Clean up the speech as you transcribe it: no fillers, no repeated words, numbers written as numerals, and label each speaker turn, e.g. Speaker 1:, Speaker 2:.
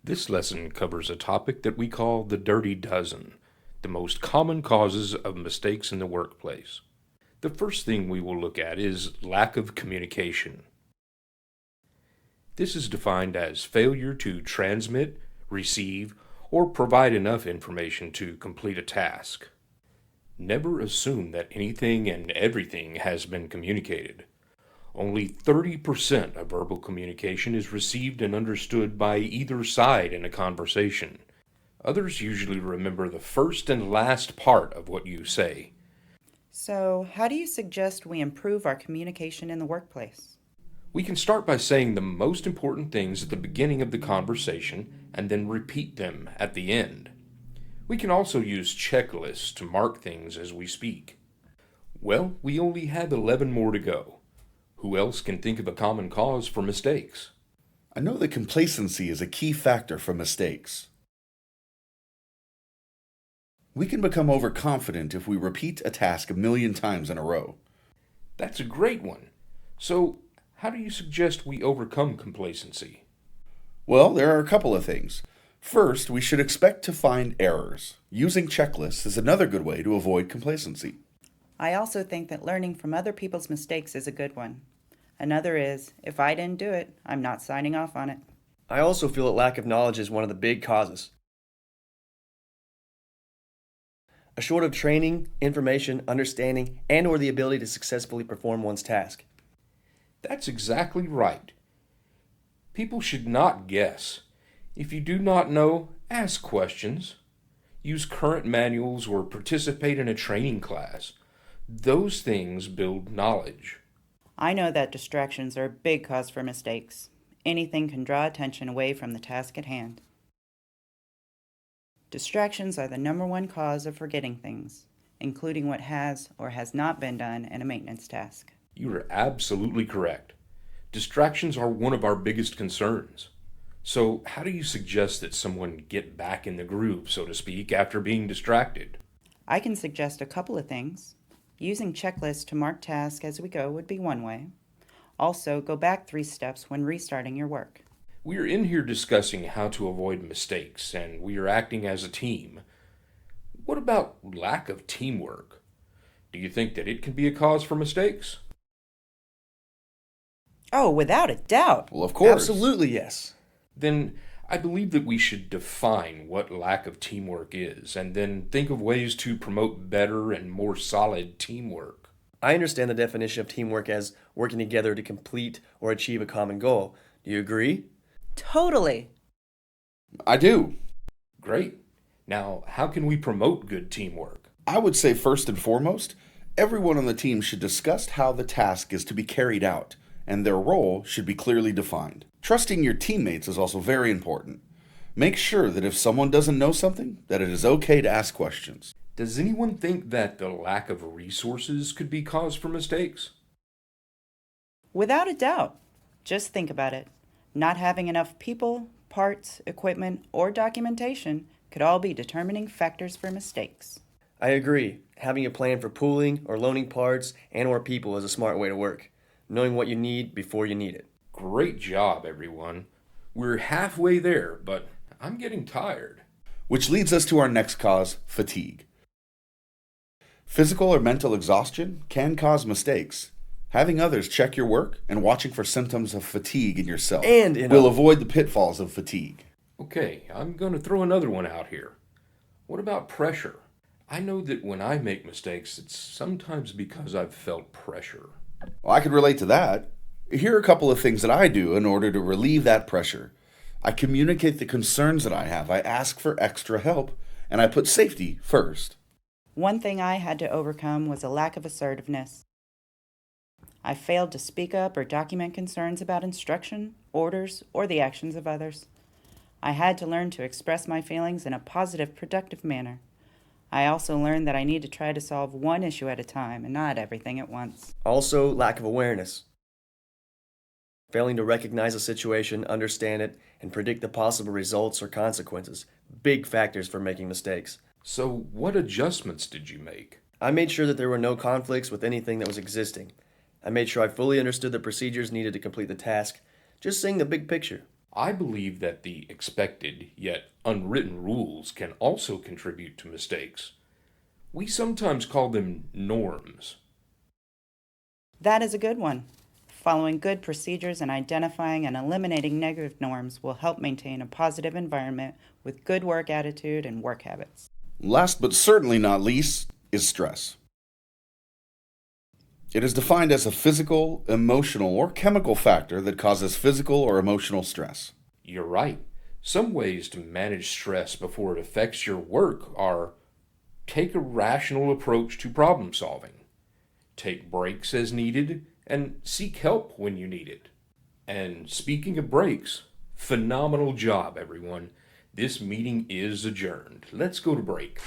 Speaker 1: This lesson covers a topic that we call the dirty dozen, the most common causes of mistakes in the workplace. The first thing we will look at is lack of communication. This is defined as failure to transmit, receive, or provide enough information to complete a task. Never assume that anything and everything has been communicated. Only 30% of verbal communication is received and understood by either side in a conversation. Others usually remember the first and last part of what you say.
Speaker 2: So, how do you suggest we improve our communication in the workplace?
Speaker 1: We can start by saying the most important things at the beginning of the conversation and then repeat them at the end. We can also use checklists to mark things as we speak. Well, we only have 11 more to go. Who else can think of a common cause for mistakes?
Speaker 3: I know that complacency is a key factor for mistakes. We can become overconfident if we repeat a task a million times in a row.
Speaker 1: That's a great one. So, how do you suggest we overcome complacency?
Speaker 3: Well, there are a couple of things. First, we should expect to find errors. Using checklists is another good way to avoid complacency.
Speaker 2: I also think that learning from other people's mistakes is a good one. Another is, if I didn't do it, I'm not signing off on it.
Speaker 4: I also feel that lack of knowledge is one of the big causes. A short of training, information, understanding, and or the ability to successfully perform one's task.
Speaker 1: That's exactly right. People should not guess. If you do not know, ask questions. Use current manuals or participate in a training class. Those things build knowledge.
Speaker 2: I know that distractions are a big cause for mistakes. Anything can draw attention away from the task at hand. Distractions are the number one cause of forgetting things, including what has or has not been done in a maintenance task.
Speaker 1: You are absolutely correct. Distractions are one of our biggest concerns. So, how do you suggest that someone get back in the groove, so to speak, after being distracted?
Speaker 2: I can suggest a couple of things. Using checklists to mark tasks as we go would be one way. Also, go back 3 steps when restarting your work.
Speaker 1: We are in here discussing how to avoid mistakes, and we are acting as a team. What about lack of teamwork? Do you think that it can be a cause for mistakes?
Speaker 2: Oh, without a doubt.
Speaker 3: Well, of course.
Speaker 4: Absolutely yes.
Speaker 1: Then I believe that we should define what lack of teamwork is, and then think of ways to promote better and more solid teamwork.
Speaker 4: I understand the definition of teamwork as working together to complete or achieve a common goal. Do you agree?
Speaker 2: Totally.
Speaker 3: I do.
Speaker 1: Great. Now, how can we promote good teamwork?
Speaker 3: I would say first and foremost, everyone on the team should discuss how the task is to be carried out, and their role should be clearly defined. Trusting your teammates is also very important. Make sure that if someone doesn't know something, that it is okay to ask questions.
Speaker 1: Does anyone think that the lack of resources could be cause for mistakes?
Speaker 2: Without a doubt. Just think about it. Not having enough people, parts, equipment, or documentation could all be determining factors for mistakes.
Speaker 4: I agree. Having a plan for pooling or loaning parts and or people is a smart way to work. Knowing what you need before you need it.
Speaker 1: Great job, everyone. We're halfway there, but I'm getting tired.
Speaker 3: Which leads us to our next cause, fatigue. Physical or mental exhaustion can cause mistakes. Having others check your work and watching for symptoms of fatigue in yourself will avoid the pitfalls of fatigue.
Speaker 1: Okay, I'm going to throw another one out here. What about pressure? I know that when I make mistakes, it's sometimes because I've felt pressure.
Speaker 3: Well, I can relate to that. Here are a couple of things that I do in order to relieve that pressure. I communicate the concerns that I have. I ask for extra help, and I put safety first.
Speaker 2: One thing I had to overcome was a lack of assertiveness. I failed to speak up or document concerns about instruction, orders, or the actions of others. I had to learn to express my feelings in a positive, productive manner. I also learned that I need to try to solve one issue at a time and not everything at once.
Speaker 4: Also, lack of awareness. Failing to recognize a situation, understand it, and predict the possible results or consequences. Big factors for making mistakes.
Speaker 1: So, what adjustments did you make?
Speaker 4: I made sure that there were no conflicts with anything that was existing. I made sure I fully understood the procedures needed to complete the task, just seeing the big picture.
Speaker 1: I believe that the expected yet unwritten rules can also contribute to mistakes. We sometimes call them norms.
Speaker 2: That is a good one. Following good procedures and identifying and eliminating negative norms will help maintain a positive environment with good work attitude and work habits.
Speaker 3: Last but certainly not least is stress. It is defined as a physical, emotional, or chemical factor that causes physical or emotional stress.
Speaker 1: You're right. Some ways to manage stress before it affects your work are: take a rational approach to problem solving, take breaks as needed, and seek help when you need it. And speaking of breaks, phenomenal job, everyone. This meeting is adjourned. Let's go to break.